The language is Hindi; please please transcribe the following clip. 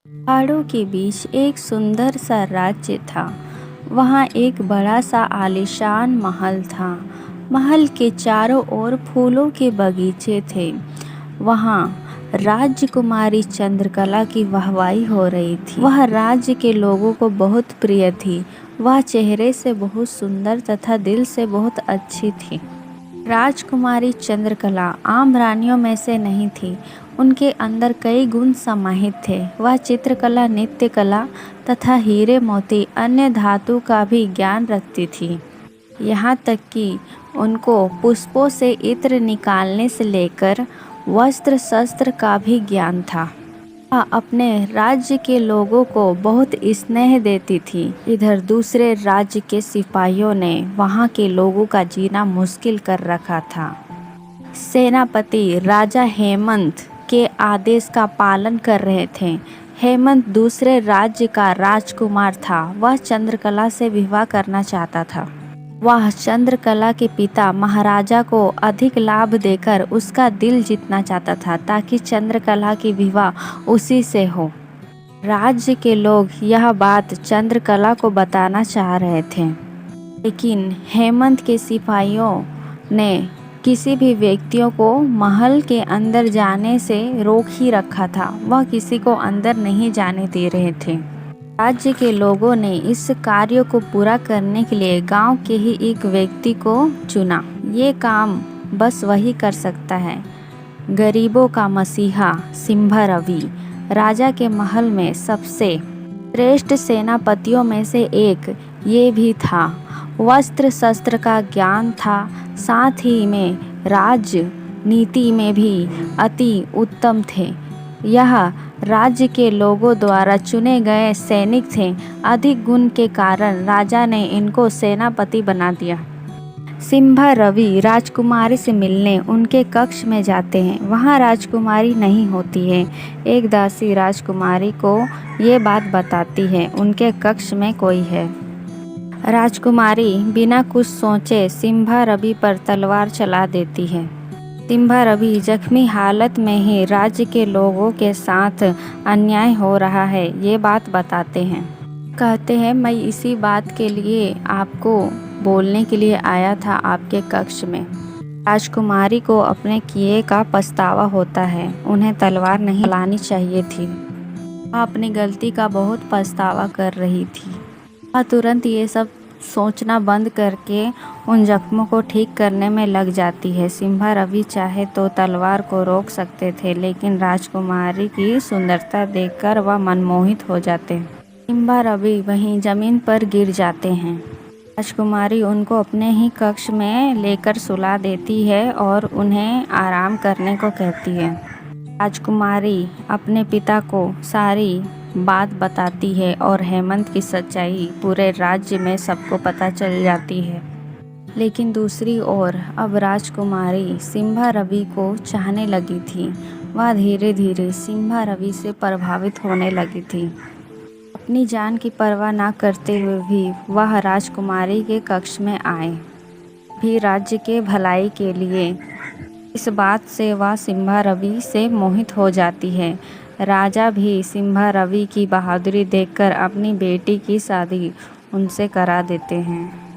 पहाड़ों के बीच एक सुंदर सा राज्य था। वहाँ एक बड़ा सा आलीशान महल था। महल के चारों ओर फूलों के बगीचे थे। वहाँ राजकुमारी चंद्रकला की वाहवाही हो रही थी। वह राज्य के लोगों को बहुत प्रिय थी। वह चेहरे से बहुत सुंदर तथा दिल से बहुत अच्छी थी। राजकुमारी चंद्रकला आम रानियों में से नहीं थी। उनके अंदर कई गुण समाहित थे। वह चित्रकला, नृत्य कला तथा हीरे मोती अन्य धातु का भी ज्ञान रखती थी। यहाँ तक कि उनको पुष्पों से इत्र निकालने से लेकर वस्त्र शस्त्र का भी ज्ञान था। वह अपने राज्य के लोगों को बहुत स्नेह देती थी। इधर दूसरे राज्य के सिपाहियों ने वहाँ के लोगों का जीना मुश्किल कर रखा था। सेनापति राजा हेमंत के आदेश का पालन कर रहे थे। हेमंत दूसरे राज्य का राजकुमार था। वह चंद्रकला से विवाह करना चाहता था। वह चंद्रकला के पिता महाराजा को अधिक लाभ देकर उसका दिल जीतना चाहता था ताकि चंद्रकला की विवाह उसी से हो। राज्य के लोग यह बात चंद्रकला को बताना चाह रहे थे, लेकिन हेमंत के सिपाहियों ने किसी भी व्यक्तियों को महल के अंदर जाने से रोक ही रखा था। वह किसी को अंदर नहीं जाने दे रहे थे। राज्य के लोगों ने इस कार्य को पूरा करने के लिए गांव के ही एक व्यक्ति को चुना। ये काम बस वही कर सकता है। गरीबों का मसीहा सिंभा रवि राजा के महल में सबसे श्रेष्ठ सेनापतियों में से एक ये भी था। वस्त्र शस्त्र का ज्ञान था, साथ ही में राजनीति में भी अति उत्तम थे। यह राज्य के लोगों द्वारा चुने गए सैनिक थे। अधिक गुण के कारण राजा ने इनको सेनापति बना दिया। सिंभा रवि राजकुमारी से मिलने उनके कक्ष में जाते हैं। वहाँ राजकुमारी नहीं होती है। एक दासी राजकुमारी को ये बात बताती है उनके कक्ष में कोई है। राजकुमारी बिना कुछ सोचे सिंभा रवि पर तलवार चला देती है। सिंभा रवि जख्मी हालत में ही राज्य के लोगों के साथ अन्याय हो रहा है ये बात बताते हैं। कहते हैं मैं इसी बात के लिए आपको बोलने के लिए आया था आपके कक्ष में। राजकुमारी को अपने किए का पछतावा होता है। उन्हें तलवार नहीं चलानी चाहिए थी। वह अपनी गलती का बहुत पछतावा कर रही थी। वह तुरंत ये सब सोचना बंद करके उन जख्मों को ठीक करने में लग जाती है। सिंभा रवि चाहे तो तलवार को रोक सकते थे, लेकिन राजकुमारी की सुंदरता देखकर वह मनमोहित हो जाते। सिंभा रवि वहीं जमीन पर गिर जाते हैं। राजकुमारी उनको अपने ही कक्ष में लेकर सुला देती है और उन्हें आराम करने को कहती है। राजकुमारी अपने पिता को सारी बात बताती है और हेमंत की सच्चाई पूरे राज्य में सबको पता चल जाती है। लेकिन दूसरी ओर अब राजकुमारी सिंभा रवि को चाहने लगी थी। वह धीरे धीरे सिंभा रवि से प्रभावित होने लगी थी। अपनी जान की परवाह ना करते हुए भी वह राजकुमारी के कक्ष में आए, भी राज्य के भलाई के लिए। इस बात से वह सिंभा रवि से मोहित हो जाती है। राजा भी सिंभा रवि की बहादुरी देखकर अपनी बेटी की शादी उनसे करा देते हैं।